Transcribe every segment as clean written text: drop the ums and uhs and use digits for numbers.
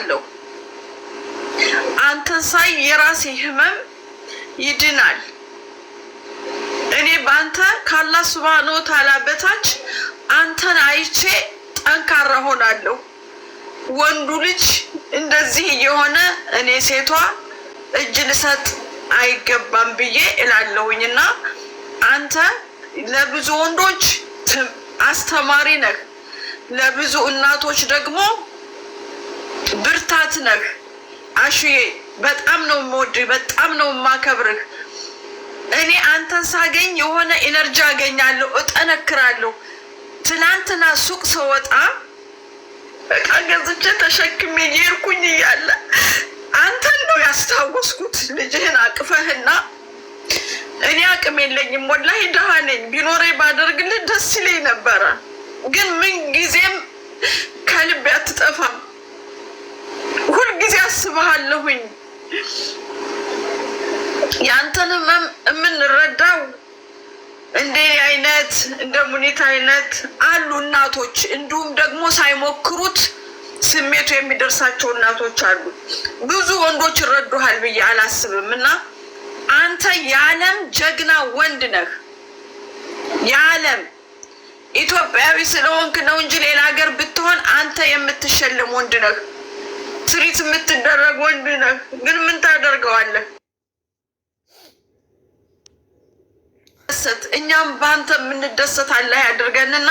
እደሰታለሁ። አንተን ሳይ የራሴ ህመም ይድናል። እኔ በአንተ ከአላህ ሱብሃነሁ ወተዓላ በታች አንተን አይቼ ጠንካራ ሆናለሁ። ወንዱ ልጅ እንደዚህ እየሆነ እኔ ሴቷ እጅ ልሰጥ አይገባም ብዬ እላለሁኝና አንተ ለብዙ ወንዶች አስተማሪ ነህ፣ ለብዙ እናቶች ደግሞ ብርታት ነህ። አሹዬ በጣም ነው የምወድህ፣ በጣም ነው የማከብርህ። እኔ አንተን ሳገኝ የሆነ ኢነርጂ አገኛለሁ፣ እጠነክራለሁ። ትናንትና ሱቅ ስወጣ እቃ ገዝቼ ተሸክሜ እየሄድኩኝ እያለ አንተን ነው ያስታወስኩት። ልጅህን አቅፈህና እኔ አቅም የለኝም ወላሂ ደሃ ነኝ፣ ቢኖረኝ ባደርግልህ ደስ ይለኝ ነበረ። ግን ምን ጊዜም ከልቤ አትጠፋም፣ ሁልጊዜ አስብሃለሁኝ። ያንተን ህመም የምንረዳው እንደ አይነት እንደ ሙኒት አይነት አሉ እናቶች፣ እንዲሁም ደግሞ ሳይሞክሩት ስሜቱ የሚደርሳቸው እናቶች አሉ። ብዙ ወንዶች ይረዱሃል ብዬ አላስብም። እና አንተ የዓለም ጀግና ወንድ ነህ። የዓለም ኢትዮጵያዊ ስለሆንክ ነው እንጂ ሌላ ሀገር ብትሆን አንተ የምትሸልም ወንድ ነህ፣ ትሪት የምትደረግ ወንድ ነህ። ግን ምን ታደርገዋለህ? እኛም በአንተ የምንደሰት አላህ ያድርገንና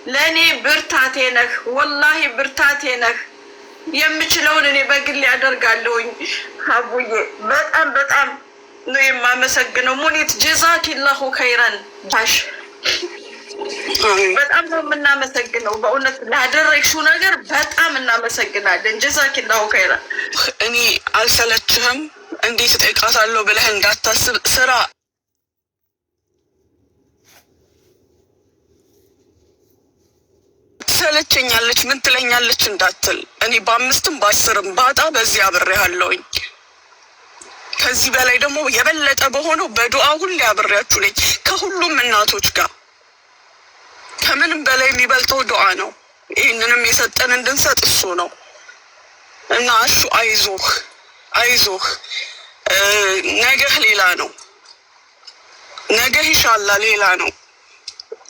ለእኔ ብርታቴ ነህ፣ ወላሂ ብርታቴ ነህ። የምችለውን እኔ በግል ያደርጋለሁኝ። አቡዬ በጣም በጣም ነው የማመሰግነው። ሙኒት ጀዛኪላሁ ኸይረን ባሽ በጣም ነው የምናመሰግነው። በእውነት ላደረግሽው ነገር በጣም እናመሰግናለን። ጀዛኪላሁ ኸይረን። እኔ አልሰለችህም እንዴት እጠይቃታለሁ ብለህ እንዳታስብ። ስራ ትሰለቸኛለች ምን ትለኛለች እንዳትል። እኔ በአምስትም በአስርም ባጣ በዚህ አብሬያለሁኝ። ከዚህ በላይ ደግሞ የበለጠ በሆነው በዱዓ ሁሌ አብሬያችሁ ነኝ ከሁሉም እናቶች ጋር። ከምንም በላይ የሚበልጠው ዱዓ ነው። ይህንንም የሰጠን እንድንሰጥ እሱ ነው እና እሱ አይዞህ አይዞህ፣ ነገህ ሌላ ነው። ነገህ ኢንሻአላህ ሌላ ነው።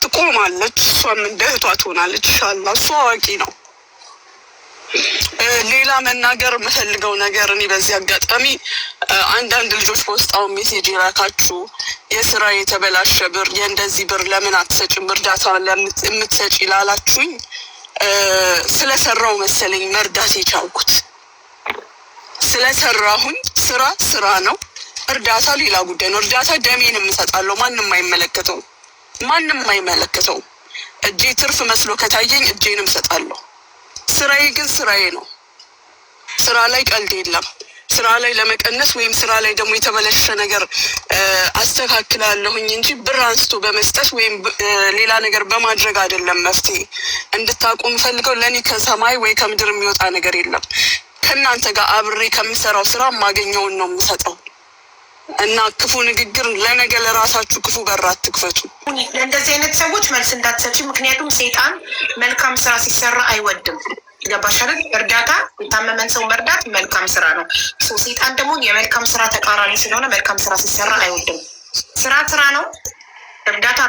ትቆማለች፣ እሷም እንደ እህቷ ትሆናለች ኢንሻአላህ። እሱ አዋቂ ነው። ሌላ መናገር የምፈልገው ነገር እኔ በዚህ አጋጣሚ አንዳንድ ልጆች በውስጣው ሜሴጅ የላካችሁ የስራ የተበላሸ ብር የእንደዚህ ብር ለምን አትሰጭም እርዳታ የምትሰጪ ላላችሁኝ ስለሰራው መሰለኝ መርዳት የቻልኩት። ስለሰራሁኝ ስራ ነው፣ እርዳታ ሌላ ጉዳይ ነው። እርዳታ ደሜን የምሰጣለሁ፣ ማንም አይመለከተውም፣ ማንም አይመለከተውም። እጄ ትርፍ መስሎ ከታየኝ እጄንም እሰጣለሁ። ስራዬ ግን ስራዬ ነው። ስራ ላይ ቀልድ የለም። ስራ ላይ ለመቀነስ ወይም ስራ ላይ ደግሞ የተበላሸ ነገር አስተካክላለሁኝ እንጂ ብር አንስቶ በመስጠት ወይም ሌላ ነገር በማድረግ አይደለም መፍትሄ። እንድታውቁ የምፈልገው ለእኔ ከሰማይ ወይ ከምድር የሚወጣ ነገር የለም። ከእናንተ ጋር አብሬ ከምሰራው ስራ የማገኘውን ነው የምሰጠው እና ክፉ ንግግር ለነገ ለራሳችሁ ክፉ በር አትክፈቱ። ለእንደዚህ አይነት ሰዎች መልስ እንዳትሰጪ። ምክንያቱም ሰይጣን መልካም ስራ ሲሰራ አይወድም። ገባሽ አይደል? እርዳታ የታመመን ሰው መርዳት መልካም ስራ ነው። ሰይጣን ደግሞ የመልካም ስራ ተቃራኒ ስለሆነ መልካም ስራ ሲሰራ አይወድም። ስራ ነው፣ እርዳታ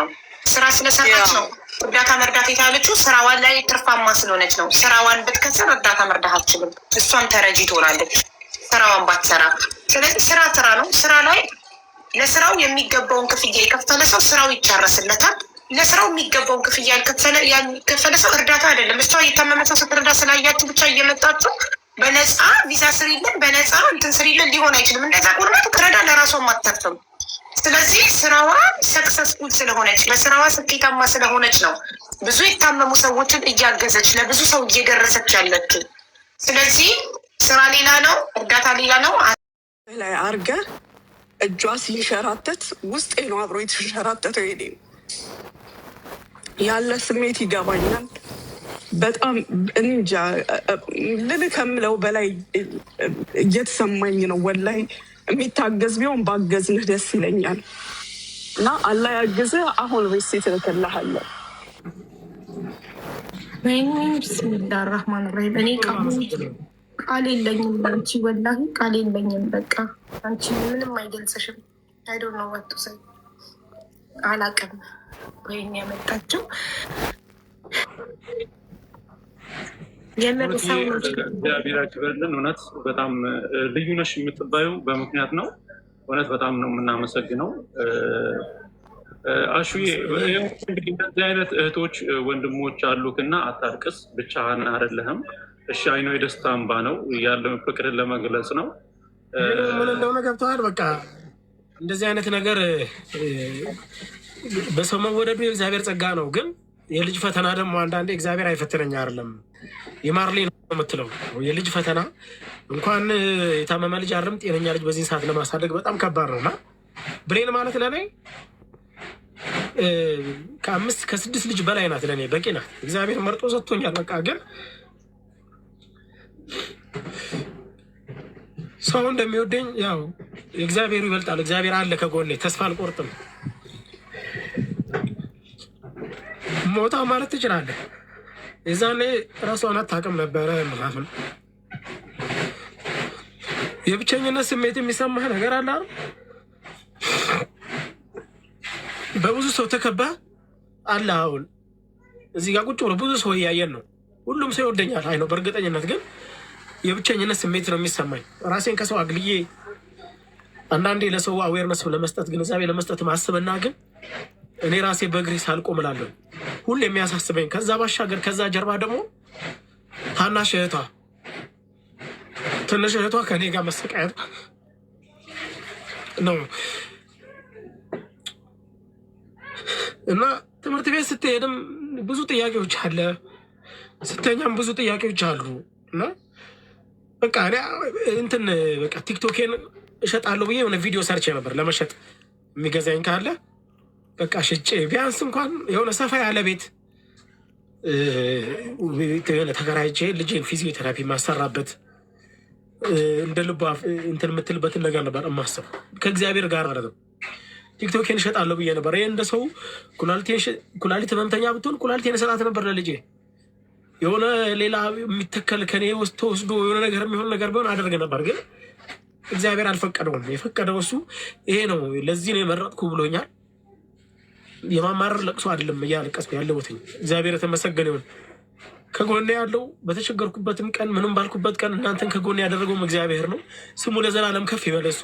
ነው። ስራ ስለሰራች ነው እርዳታ መርዳት የቻለችው። ስራዋን ላይ ትርፋማ ስለሆነች ነው። ስራዋን ብትከስር እርዳታ መርዳት አትችልም። እሷን ተረጂ ትሆናለች ስራዋን ባትሰራ። ስለዚህ ስራ ነው። ስራ ላይ ለስራው የሚገባውን ክፍያ የከፈለ ሰው ስራው ይጨረስለታል። ለስራው የሚገባውን ክፍያ ያልከፈለ ሰው እርዳታ አይደለም። እሷ የታመመ ሰው ስትረዳ ስላያችሁ ብቻ እየመጣችሁ በነፃ ቪዛ ስሪልን በነፃ እንትን ስሪልን ሊሆን አይችልም። እንደዛ ቁርበት ከረዳ ለራሷም አታርፍም። ስለዚህ ስራዋ ሰክሰስፉል ስለሆነች በስራዋ ስኬታማ ስለሆነች ነው ብዙ የታመሙ ሰዎችን እያገዘች ለብዙ ሰው እየደረሰች ያለችው። ስለዚህ ስራ ሌላ ነው፣ እርዳታ ሌላ ነው። ላይ አርገ እጇ ሲንሸራተት ውስጤ ነው አብሮ የተንሸራተተው። ሄዴ ያለ ስሜት ይገባኛል በጣም እንጃ ልልህ ከምለው በላይ እየተሰማኝ ነው። ወላሂ የሚታገዝ ቢሆን ባገዝንህ ደስ ይለኛል እና አላህ ያግዝህ። አሁን ሪሲት እልክልሃለሁ። ቢስሚላህ ራህማን ራሂም። እኔ ቃል የለኝም ለአንቺ፣ ወላሂ ቃል የለኝም። በቃ አንቺ ምንም አይገልጽሽም። አይዶ ነው ወጡ ሰ አላቅም ወይም ያመጣችው እግዚአብሔር ያክብርልን። እውነት በጣም ልዩ ነሽ የምትባዩ በምክንያት ነው። እውነት በጣም ነው የምናመሰግነው። አሹዬ እንግዲህ እንደዚህ አይነት እህቶች ወንድሞች አሉክና አታልቅስ፣ ብቻህን አይደለህም። እሺ አይኖ የደስታ እንባ ነው ያለውን ፍቅርን ለመግለጽ ነው። ምን እንደሆነ ገብተዋል። በቃ እንደዚህ አይነት ነገር በሰው መወደዱ የእግዚአብሔር ጸጋ ነው። ግን የልጅ ፈተና ደግሞ አንዳንዴ እግዚአብሔር አይፈትነኝ አይደለም የማርሌ ነው የምትለው የልጅ ፈተና እንኳን የታመመ ልጅ አይደለም ጤነኛ ልጅ በዚህ ሰዓት ለማሳደግ በጣም ከባድ ነው። እና ብሬን ማለት ለኔ ከ5 ከ6 ልጅ በላይ ናት። ለኔ በቂ ናት። እግዚአብሔር መርጦ ሰጥቶኛል። በቃ ግን ሰው እንደሚወደኝ ያው እግዚአብሔሩ ይበልጣል። እግዚአብሔር አለ ከጎኔ፣ ተስፋ አልቆርጥም። ሞታ ማለት ትችላለህ። የዛኔ ራሷን አታውቅም ነበረ ምናምን። የብቸኝነት ስሜት የሚሰማህ ነገር አለ። በብዙ ሰው ተከባ አለ። አሁን እዚህ ጋር ቁጭ ብሎ ብዙ ሰው እያየን ነው። ሁሉም ሰው ይወደኛል አይ ነው በእርግጠኝነት። ግን የብቸኝነት ስሜት ነው የሚሰማኝ። ራሴን ከሰው አግልዬ አንዳንዴ ለሰው አዌርነስ ለመስጠት ግንዛቤ ለመስጠት ማስብና ግን እኔ ራሴ በእግሬ ሳልቆም እላለሁ። ሁሉ የሚያሳስበኝ ከዛ ባሻገር ከዛ ጀርባ ደግሞ ታናሽ እህቷ ትንሽ እህቷ ከኔ ጋር መሰቃየት ነው። እና ትምህርት ቤት ስትሄድም ብዙ ጥያቄዎች አለ፣ ስተኛም ብዙ ጥያቄዎች አሉ። እና በቃ እኔ እንትን በቃ ቲክቶኬን እሸጣለሁ ብዬ የሆነ ቪዲዮ ሰርቼ ነበር ለመሸጥ የሚገዛኝ ካለ በቃ ሽጬ ቢያንስ እንኳን የሆነ ሰፋ ያለ ቤት ተከራይቼ ልጄን ፊዚዮቴራፒ ማሰራበት እንደ ልቧ እንትን የምትልበትን ነገር ነበር የማስበው ከእግዚአብሔር ጋር ማለት ነው። ቲክቶኬን እሸጣለሁ ብዬ ነበር። ይህ እንደ ሰው ኩላሊት ህመምተኛ ብትሆን ኩላሊቴን እሰጣት ነበር ለልጄ። የሆነ ሌላ የሚተከል ከኔ ውስጥ ተወስዶ የሆነ ነገር የሚሆን ነገር ቢሆን አደርግ ነበር። ግን እግዚአብሔር አልፈቀደውም። የፈቀደው እሱ ይሄ ነው፣ ለዚህ ነው የመረጥኩ ብሎኛል። የማማረር ለቅሶ አይደለም እያለቀስኩ ያለሁትኝ። እግዚአብሔር የተመሰገነ ይሁን። ከጎኔ ያለው በተቸገርኩበትም ቀን ምንም ባልኩበት ቀን እናንተን ከጎኔ ያደረገውም እግዚአብሔር ነው። ስሙ ለዘላለም ከፍ ይበል እሱ።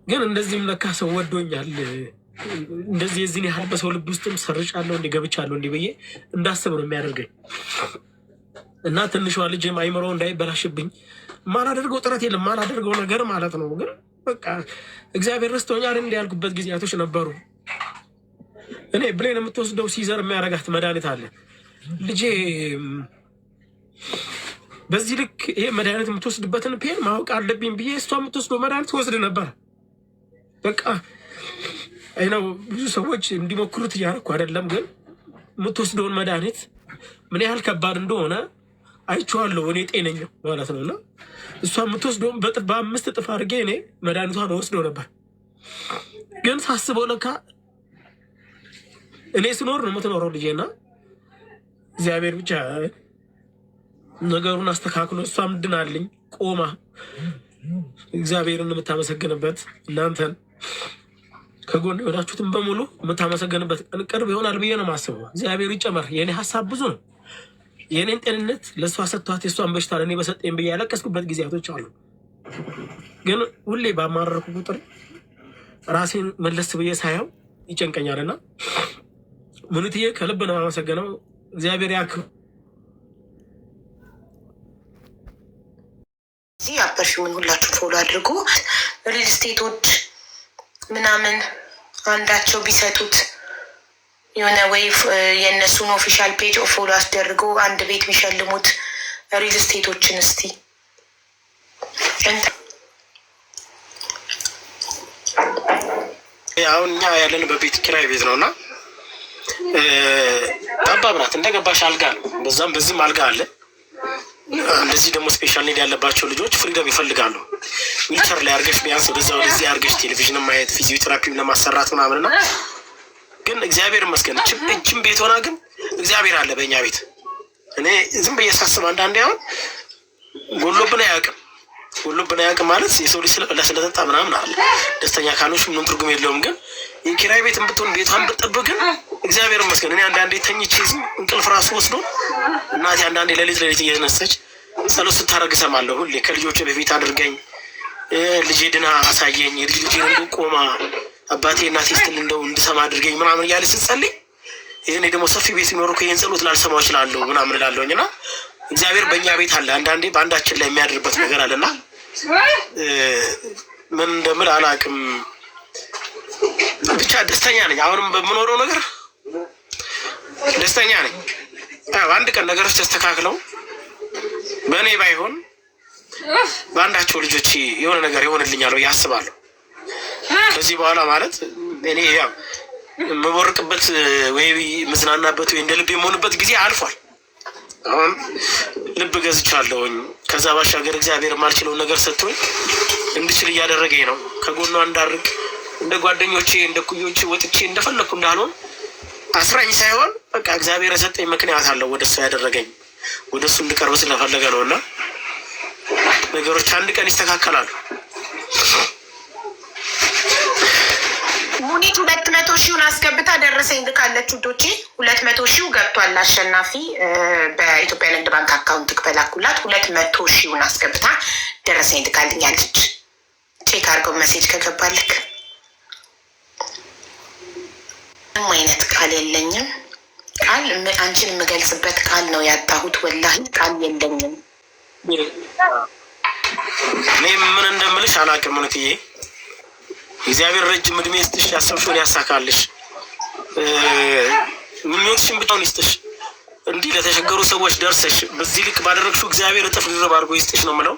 ግን እንደዚህም ለካ ሰው ወዶኛል፣ እንደዚህ የዚህን ያህል በሰው ልብ ውስጥም ሰርጫለሁ እንዲ ገብቻለሁ እንዲ ብዬ እንዳስብ ነው የሚያደርገኝ። እና ትንሿ ልጅም አይምሮ እንዳይበላሽብኝ ማላደርገው ጥረት የለም፣ ማላደርገው ነገር ማለት ነው። ግን በቃ እግዚአብሔር ረስቶኛል እንዲ ያልኩበት ጊዜያቶች ነበሩ። እኔ ብሌን የምትወስደው ሲዘር የሚያረጋት መድኃኒት አለ። ልጄ በዚህ ልክ ይሄ መድኃኒት የምትወስድበትን ፔን ማወቅ አለብኝ ብዬ እሷ የምትወስደው መድኃኒት ወስድ ነበር። በቃ አይነው ብዙ ሰዎች እንዲሞክሩት እያደረኩ አይደለም፣ ግን የምትወስደውን መድኃኒት ምን ያህል ከባድ እንደሆነ አይቼዋለሁ። እኔ ጤነኛ ማለት ነው። እና እሷ የምትወስደውን በ5 እጥፍ አድርጌ እኔ መድኃኒቷን ወስደው ነበር። ግን ሳስበው ለካ እኔ ስኖር ነው የምትኖረው ልጄና እግዚአብሔር ብቻ ነገሩን አስተካክሎ እሷም ድናልኝ ቆማ እግዚአብሔርን የምታመሰግንበት እናንተን ከጎን የሆናችሁትን በሙሉ የምታመሰግንበት ቀን ቅርብ ይሆናል ብዬ ነው የማስበው። እግዚአብሔር ይጨመር። የእኔ ሀሳብ ብዙ ነው። የእኔን ጤንነት ለእሷ ሰጥቷት የእሷን በሽታ ለእኔ በሰጠኝ ብዬ ያለቀስኩበት ጊዜያቶች አሉ። ግን ሁሌ ባማረርኩ ቁጥር ራሴን መለስ ብዬ ሳየው ይጨንቀኛልና ሙኒትዬ ከልብ ነው የማመሰግነው። እግዚአብሔር ያክብር። እዚህ አበርሽምን ሁላችሁ ፎሎ አድርጉ። ሪል ስቴቶች ምናምን አንዳቸው ቢሰጡት የሆነ ወይ የእነሱን ኦፊሻል ፔጅ ፎሎ አስደርገው አንድ ቤት ቢሸልሙት ሪል ስቴቶችን እስቲ አሁን እኛ ያለን በቤት ኪራይ ቤት ነውና ጠባብ ናት። እንደገባሽ አልጋ ነው፣ በዛም በዚህም አልጋ አለ። እንደዚህ ደግሞ ስፔሻል ኒድ ያለባቸው ልጆች ፍሪደም ይፈልጋሉ። ዊልቸር ላይ አርገሽ ቢያንስ ወደዛ ወደዚህ አርገሽ ቴሌቪዥን ማየት ፊዚዮቴራፒም ለማሰራት ምናምንና ግን እግዚአብሔር ይመስገን እችም ቤት ሆና ግን እግዚአብሔር አለ በእኛ ቤት እኔ ዝም ብዬ ሳስብ አንዳንዴ አሁን ጎሎብን አያውቅም ማለት የሰው ልጅ ስለጠጣ ምናምን አለ ደስተኛ ካልሆንሽ ምንም ትርጉም የለውም። ግን የኪራይ ቤት ብትሆን ቤቷን ብትጠብቅን እግዚአብሔር ይመስገን። እኔ አንዳንዴ ተኝቼ ዝም እንቅልፍ ራሱ ወስዶ እናቴ አንዳንዴ ሌሊት እየተነሳች ጸሎት ስታደርግ እሰማለሁ። ሁሌ ከልጆች በፊት አድርገኝ፣ ልጄ ድና አሳየኝ፣ ልጄ እንደው ቆማ አባቴ እናቴ ስትል እንደው እንድሰማ አድርገኝ ምናምን እያለች ስትጸልይ፣ ይሄኔ ደግሞ ሰፊ ቤት ሲኖር እኮ ይህን ጸሎት ላልሰማው እችላለሁ ምናምን እላለሁኝ። እና እግዚአብሔር በእኛ ቤት አለ፣ አንዳንዴ በአንዳችን ላይ የሚያድርበት ነገር አለና ምን እንደምል አላውቅም። ብቻ ደስተኛ ነኝ። አሁንም በምኖረው ነገር ደስተኛ ነኝ። አንድ ቀን ነገሮች ተስተካክለው በእኔ ባይሆን በአንዳቸው ልጆች የሆነ ነገር ይሆንልኛል ብዬ አስባለሁ። ከዚህ በኋላ ማለት እኔ ያው የምቦርቅበት ወይ መዝናናበት ወይ እንደ ልብ የምሆንበት ጊዜ አልፏል። አሁን ልብ ገዝቻለሁኝ። ከዛ ባሻገር እግዚአብሔር የማልችለውን ነገር ሰጥቶኝ እንድችል እያደረገኝ ነው። ከጎኗ እንዳርቅ እንደ ጓደኞቼ እንደ ኩዮቼ ወጥቼ እንደፈለግኩ እንዳልሆን አስራኝ ሳይሆን በቃ እግዚአብሔር የሰጠኝ ምክንያት አለው ወደ እሱ ያደረገኝ ወደ እሱ እንድቀርብ ስለፈለገ ነው። እና ነገሮች አንድ ቀን ይስተካከላሉ። ሙኒት 200 ሺውን አስገብታ ደረሰኝ ልካለች ውዶቼ። 200 ሺው ገብቷል። አሸናፊ በኢትዮጵያ ንግድ ባንክ አካውንት በላኩላት 200 ሺውን አስገብታ ደረሰኝ ልካልኛለች። ቼክ አድርገው መሴጅ ከገባልክ። ምንም አይነት ቃል የለኝም። ቃል አንቺን የምገልጽበት ቃል ነው ያጣሁት። ወላሂ ቃል የለኝም። እኔ ምን እንደምልሽ አላውቅም። እውነትዬ እግዚአብሔር ረጅም እድሜ ይስጥሽ፣ ያሰብሽውን ያሳካልሽ፣ ምኞትሽን ብቻውን ይስጥሽ። እንዲህ ለተቸገሩ ሰዎች ደርሰሽ በዚህ ልክ ባደረግሽው እግዚአብሔር እጥፍ ድርብ አድርጎ ይስጥሽ ነው የምለው።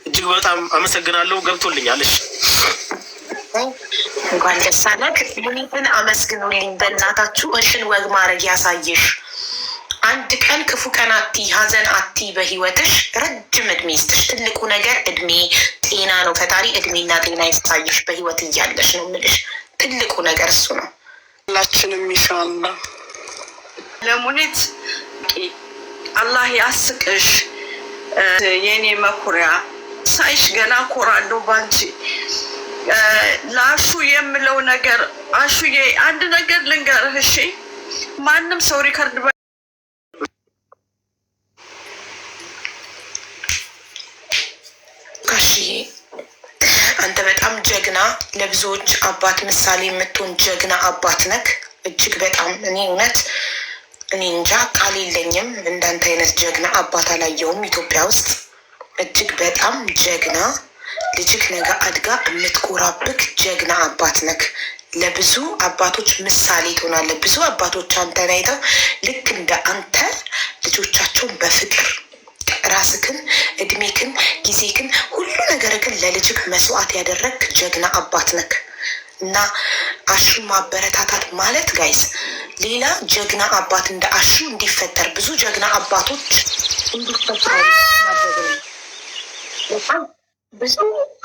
እጅግ በጣም አመሰግናለሁ። ገብቶልኛልሽ። እንኳን ደስ አለህ። ሙኒትን አመስግኑልኝ በእናታችሁ። እሽን ወግ ማድረግ ያሳየሽ። አንድ ቀን ክፉ ቀን አቲ ሀዘን አቲ በህይወትሽ ረጅም እድሜ ይስጥሽ። ትልቁ ነገር እድሜ ጤና ነው። ፈጣሪ እድሜና ጤና ይስጣይሽ በህይወት እያለሽ ነው የምልሽ። ትልቁ ነገር እሱ ነው። ሁላችንም ይሻላ ለሙኒት አላህ ያስቅሽ የኔ መኩሪያ። ሳይሽ ገና ኮራለሁ ባንቺ። ለአሹ የምለው ነገር አሹዬ አንድ ነገር ልንገርህ እሺ። ማንም ሰው ሪከርድ ጋሽዬ አንተ በጣም ጀግና፣ ለብዙዎች አባት ምሳሌ የምትሆን ጀግና አባት ነክ። እጅግ በጣም እኔ እውነት እኔ እንጃ ቃል የለኝም። እንዳንተ አይነት ጀግና አባት አላየውም ኢትዮጵያ ውስጥ። እጅግ በጣም ጀግና ልጅክ ነገ አድጋ የምትኮራብክ ጀግና አባት ነክ። ለብዙ አባቶች ምሳሌ ትሆናለህ። ብዙ አባቶች አንተን አይተው ልክ እንደ አንተ ልጆቻቸውን በፍቅር ራስክን፣ እድሜክን፣ ጊዜክን፣ ሁሉ ነገርክን ለልጅክ መስዋዕት ያደረግ ጀግና አባት ነክ እና አሹን ማበረታታት ማለት ጋይስ ሌላ ጀግና አባት እንደ አሹ እንዲፈጠር ብዙ ጀግና አባቶች እንዲፈጠሩ በጣም ብዙ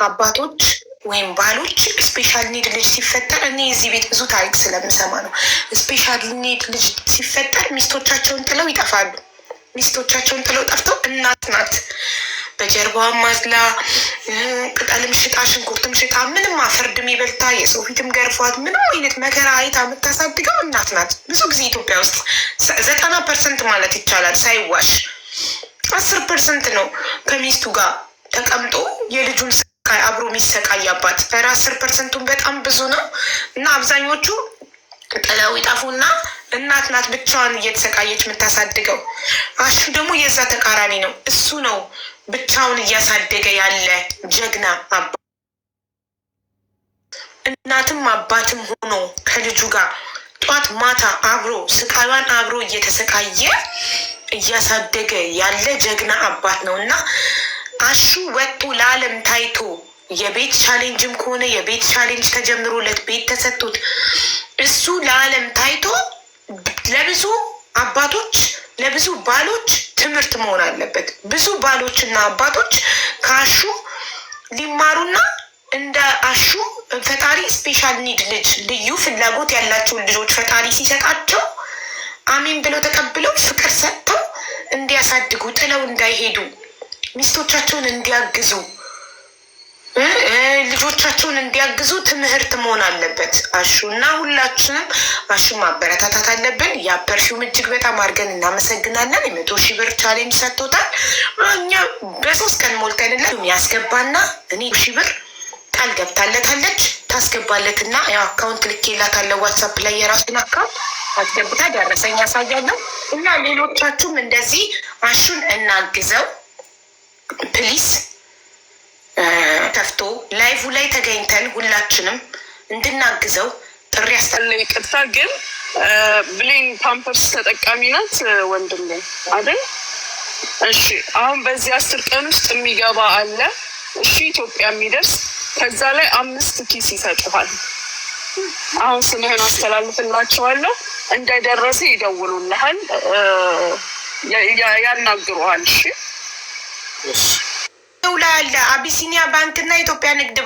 አባቶች ወይም ባሎች ስፔሻል ኒድ ልጅ ሲፈጠር፣ እኔ እዚህ ቤት ብዙ ታሪክ ስለምሰማ ነው። ስፔሻል ኒድ ልጅ ሲፈጠር ሚስቶቻቸውን ጥለው ይጠፋሉ። ሚስቶቻቸውን ጥለው ጠፍተው እናት ናት በጀርባዋ ማዝላ ቅጠልም ሽጣ ሽንኩርትም ሽጣ ምንም አፈርድም ይበልታ የሰው ፊትም ገርፏት ምንም አይነት መከራ አይታ የምታሳድገው እናት ናት። ብዙ ጊዜ ኢትዮጵያ ውስጥ 90% ማለት ይቻላል ሳይዋሽ 10% ነው ከሚስቱ ጋር ተቀምጦ የልጁን ስቃይ አብሮ የሚሰቃያባት። 10%ቱን በጣም ብዙ ነው እና አብዛኞቹ ጥለው ይጠፉና እናት ናት ብቻዋን እየተሰቃየች የምታሳድገው። አሹ ደግሞ የዛ ተቃራኒ ነው። እሱ ነው ብቻውን እያሳደገ ያለ ጀግና አባት። እናትም አባትም ሆኖ ከልጁ ጋር ጧት ማታ አብሮ ስቃዩን አብሮ እየተሰቃየ እያሳደገ ያለ ጀግና አባት ነው እና አሹ ወጡ ለዓለም ታይቶ የቤት ቻሌንጅም ከሆነ የቤት ቻሌንጅ ተጀምሮለት ቤት ተሰጥቶት እሱ ለዓለም ታይቶ ለብዙ አባቶች ለብዙ ባሎች ትምህርት መሆን አለበት። ብዙ ባሎች እና አባቶች ከአሹ ሊማሩና እንደ አሹ ፈጣሪ ስፔሻል ኒድ ልጅ ልዩ ፍላጎት ያላቸውን ልጆች ፈጣሪ ሲሰጣቸው አሜን ብለው ተቀብለው ፍቅር ሰጥተው እንዲያሳድጉ ጥለው እንዳይሄዱ ሚስቶቻቸውን እንዲያግዙ ልጆቻቸውን እንዲያግዙ ትምህርት መሆን አለበት አሹ እና ሁላችንም አሹ ማበረታታት አለብን። ያበርሽውም እጅግ በጣም አድርገን እናመሰግናለን። 100,000 ብር ቻሌንጅ ሰጥቶታል። እኛ በ3 ቀን ሞልተንለት ያስገባና እኔ 1,000 ብር ቃል ገብታለታለች ታስገባለትና ያው አካውንት ልኬላታለሁ ዋትሳፕ ላይ የራሱን አካውንት አስገብታ ደረሰኝ ያሳያለሁ። እና ሌሎቻችሁም እንደዚህ አሹን እናግዘው ፕሊስ። ከፍቶ ላይቭ ላይ ተገኝተን ሁላችንም እንድናግዘው ጥሪ ያስጠለ። ይቅርታ ግን ብሌን ፓምፐርስ ተጠቃሚ ናት ወንድም አይደል? እሺ አሁን በዚህ 10 ቀን ውስጥ የሚገባ አለ። እሺ ኢትዮጵያ የሚደርስ ከዛ ላይ 5 ኪስ ይሰጡሃል። አሁን ስምህን አስተላልፍላቸዋለሁ። እንደደረሰ ይደውሉልሃል፣ ያናግሩሃል። እሺ ላይ ያለ አቢሲኒያ ባንክ እና ኢትዮጵያ ንግድ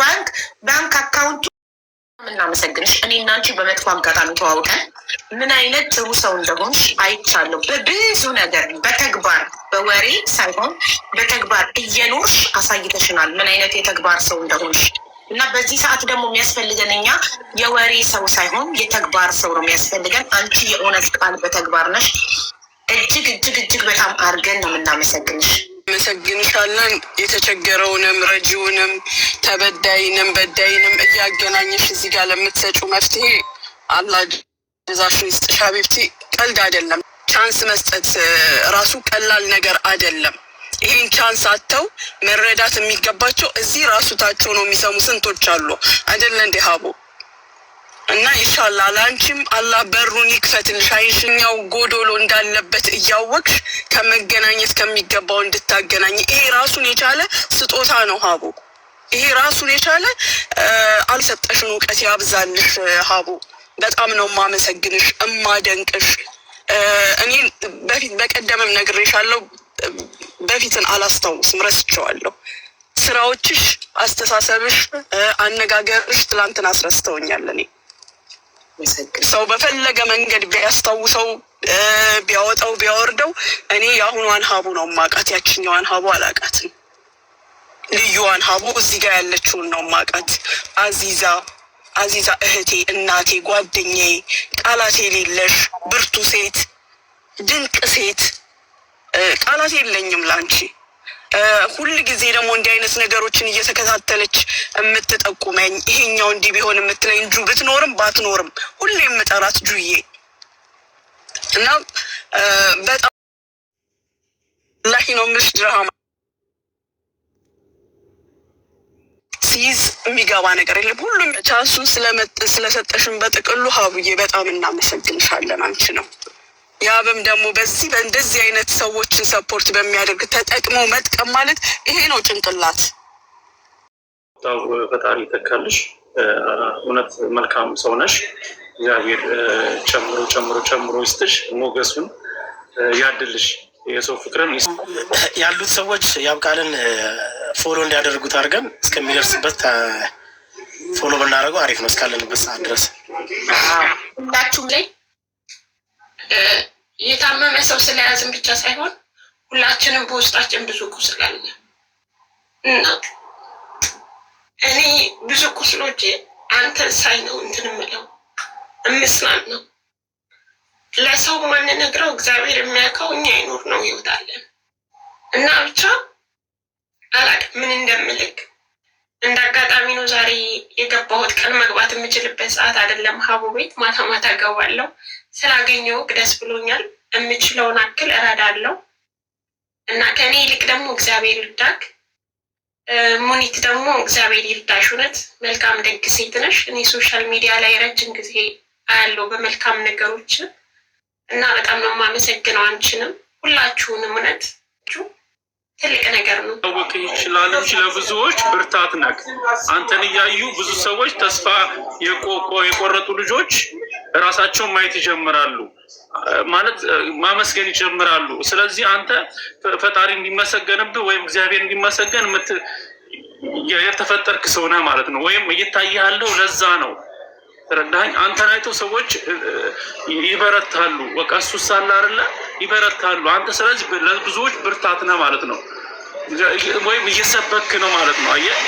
ባንክ አካውንቱ እናመሰግንሽ። እኔ እና አንቺ በመጥፎ አጋጣሚ ተዋውቀን ምን አይነት ጥሩ ሰው እንደሆንሽ አይቻለሁ። በብዙ ነገር በተግባር በወሬ ሳይሆን በተግባር እየኖርሽ አሳይተሽናል ምን አይነት የተግባር ሰው እንደሆንሽ እና በዚህ ሰዓት ደግሞ የሚያስፈልገን እኛ የወሬ ሰው ሳይሆን የተግባር ሰው ነው የሚያስፈልገን። አንቺ የእውነት ቃል በተግባር ነሽ። እጅግ እጅግ እጅግ በጣም አድርገን ነው የምናመሰግንሽ። መሰግንሻለን። የተቸገረውንም ረጂውንም ተበዳይንም በዳይንም እያገናኘሽ እዚህ ጋር ለምትሰጪው መፍትሄ አላህ ጀዛሽን ይስጥሽ ሀቢብቲ። ቀልድ አይደለም። ቻንስ መስጠት ራሱ ቀላል ነገር አይደለም። ይህን ቻንስ አጥተው መረዳት የሚገባቸው እዚህ ራሱ ታቸው ነው የሚሰሙ ስንቶች አሉ አይደለ እንደ ሀቡ እና ኢንሻአላህ ላንቺም አላህ በሩን ይክፈትልሽ። አይሽኛው ጎዶሎ እንዳለበት እያወቅሽ ከመገናኘት ከሚገባው እንድታገናኝ ይሄ ራሱን የቻለ ስጦታ ነው ሀቡ። ይሄ ራሱን የቻለ አልሰጠሽን እውቀት ያብዛልሽ ሀቡ። በጣም ነው ማመሰግንሽ እማደንቅሽ። እኔ በቀደምም ነግሬሻለሁ፣ በፊትን አላስታውስም ረስቼዋለሁ። ስራዎችሽ፣ አስተሳሰብሽ፣ አነጋገርሽ ትላንትን አስረስተውኛል። እኔ ሰው በፈለገ መንገድ ቢያስታውሰው ቢያወጣው ቢያወርደው እኔ የአሁኗን ሀቡ ነው ማቃት፣ ያችኛዋን ሀቡ አላቃትም። ልዩዋን ሀቡ እዚህ ጋር ያለችውን ነው ማቃት። አዚዛ እህቴ፣ እናቴ፣ ጓደኛዬ፣ ቃላት የሌለሽ ብርቱ ሴት፣ ድንቅ ሴት፣ ቃላት የለኝም ላንቺ። ሁል ጊዜ ደግሞ እንዲህ አይነት ነገሮችን እየተከታተለች የምትጠቁመኝ ይሄኛው እንዲህ ቢሆን የምትለኝ ጁ ብትኖርም ባትኖርም ሁሌ የምጠራት ጁዬ እና በጣም ላሂ ነው የምልሽ። ድራማ ሲይዝ የሚገባ ነገር የለም። ሁሉም ቻንሱን ስለሰጠሽን በጥቅሉ ሀቡዬ በጣም እናመሰግንሻለን። አንቺ ነው ያብም ደግሞ በዚህ በእንደዚህ አይነት ሰዎችን ሰፖርት በሚያደርግ ተጠቅመው መጥቀም ማለት ይሄ ነው ጭንቅላት። ፈጣሪ ይተካልሽ። እውነት መልካም ሰው ነሽ። እግዚአብሔር ጨምሮ ጨምሮ ጨምሮ ይስጥሽ፣ ሞገሱን ያድልሽ፣ የሰው ፍቅርን ያሉት ሰዎች ያብቃልን ፎሎ እንዲያደርጉት አድርገን እስከሚደርስበት ፎሎ ብናደርገው አሪፍ ነው። እስካለንበት ሰዓት ድረስ ሁላችሁም ላይ የታመመ ሰው ስለያዝን ብቻ ሳይሆን ሁላችንም በውስጣችን ብዙ ቁስል አለ እና እኔ ብዙ ቁስሎች አንተ ሳይ ነው እንትን የምለው እምስናን ነው። ለሰው ማንነግረው እግዚአብሔር የሚያውቀው እኛ ይኖር ነው ይወጣለን እና ብቻ አላውቅም ምን እንደምልክ። እንደ አጋጣሚ ነው ዛሬ የገባሁት። ቀን መግባት የምችልበት ሰዓት አይደለም። ሀቡ ቤት ማታ ማታ ገባለሁ። ስላገኘው ደስ ብሎኛል። የምችለውን አክል እረዳለሁ እና ከኔ ይልቅ ደግሞ እግዚአብሔር ይርዳክ። ሙኒት ደግሞ እግዚአብሔር ይርዳሽ። እውነት መልካም ደግ ሴት ነሽ። እኔ ሶሻል ሚዲያ ላይ ረጅም ጊዜ አያለው በመልካም ነገሮች እና በጣም ነው የማመሰግነው አንቺንም ሁላችሁንም። እውነት ትልቅ ነገር ነው። ታወቅ ይችላል እንጂ ለብዙዎች ብርታት ነክ። አንተን እያዩ ብዙ ሰዎች ተስፋ የቆረጡ ልጆች ራሳቸውን ማየት ይጀምራሉ፣ ማለት ማመስገን ይጀምራሉ። ስለዚህ አንተ ፈጣሪ እንዲመሰገንብህ ወይም እግዚአብሔር እንዲመሰገን የተፈጠርክ ሰው ነህ ማለት ነው። ወይም እየታያለው ለዛ ነው። ተረዳኸኝ? አንተን አይተው ሰዎች ይበረታሉ። በቃ እሱ ሳለ አይደለ ይበረታሉ። አንተ ስለዚህ ለብዙዎች ብርታት ነህ ማለት ነው፣ ወይም እየሰበክ ነው ማለት ነው። አየህ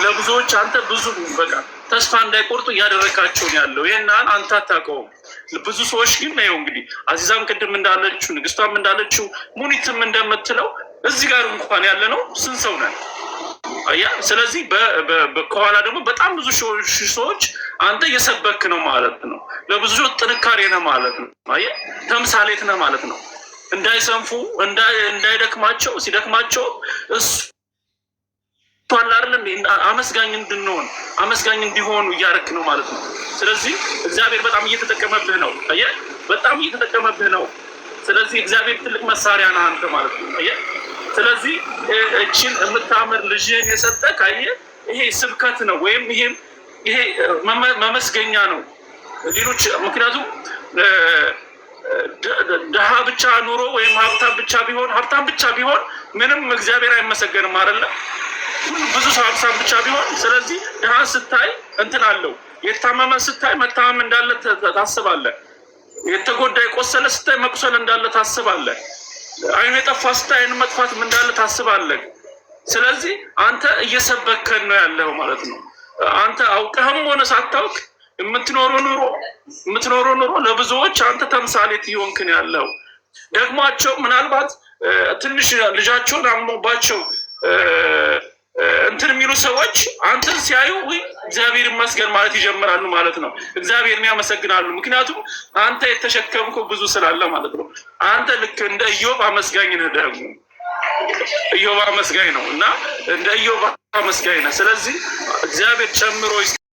ለብዙዎች አንተ ብዙ በቃ ተስፋ እንዳይቆርጡ እያደረካቸው ነው ያለው። ይህን አንተ አታውቀውም። ብዙ ሰዎች ግን ነው እንግዲህ አዚዛም ቅድም እንዳለችው ንግስቷም እንዳለችው ሙኒትም እንደምትለው እዚህ ጋር እንኳን ያለ ነው ስንት ሰው ነን? አያ ስለዚህ ከኋላ ደግሞ በጣም ብዙ ሰዎች አንተ እየሰበክ ነው ማለት ነው። ለብዙ ጥንካሬ ነው ማለት ነው። አያ ተምሳሌት ነው ማለት ነው። እንዳይሰንፉ እንዳይደክማቸው ሲደክማቸው እሱ አይደለም አመስጋኝ እንድንሆን አመስጋኝ እንዲሆኑ እያደረክ ነው ማለት ነው። ስለዚህ እግዚአብሔር በጣም እየተጠቀመብህ ነው። አየህ በጣም እየተጠቀመብህ ነው። ስለዚህ እግዚአብሔር ትልቅ መሳሪያ ነህ አንተ ማለት ነው። አየህ ስለዚህ እችን የምታምር ልጅህን የሰጠህ ካየህ ይሄ ስብከት ነው ወይም ይሄ መመስገኛ ነው። ሌሎች ምክንያቱም ድሃ ብቻ ኑሮ ወይም ሀብታም ብቻ ቢሆን ምንም እግዚአብሔር አይመሰገንም አይደለ? ብዙ ሰው ሀብታም ብቻ ቢሆን ስለዚህ ድሃ ስታይ እንትን አለው። የታመመ ስታይ መታመም እንዳለ ታስባለህ። የተጎዳ የቆሰለ ስታይ መቁሰል እንዳለ ታስባለህ። አይኑ የጠፋ ስታይ አይኑ መጥፋትም እንዳለ ታስባለህ። ስለዚህ አንተ እየሰበከን ነው ያለው ማለት ነው። አንተ አውቀህም ሆነ ሳታውቅ የምትኖረው ኑሮ ለብዙዎች አንተ ተምሳሌት እየሆንክን ያለው። ደግሟቸው ምናልባት ትንሽ ልጃቸውን አምኖባቸው እንትን የሚሉ ሰዎች አንተን ሲያዩ እግዚአብሔር ይመስገን ማለት ይጀምራሉ ማለት ነው። እግዚአብሔርን ያመሰግናሉ። ምክንያቱም አንተ የተሸከምከው ብዙ ስላለ ማለት ነው። አንተ ልክ እንደ ኢዮብ አመስጋኝ ነህ። ደግሞ ኢዮብ አመስጋኝ ነው እና እንደ ኢዮብ አመስጋኝ ነህ። ስለዚህ እግዚአብሔር ጨምሮ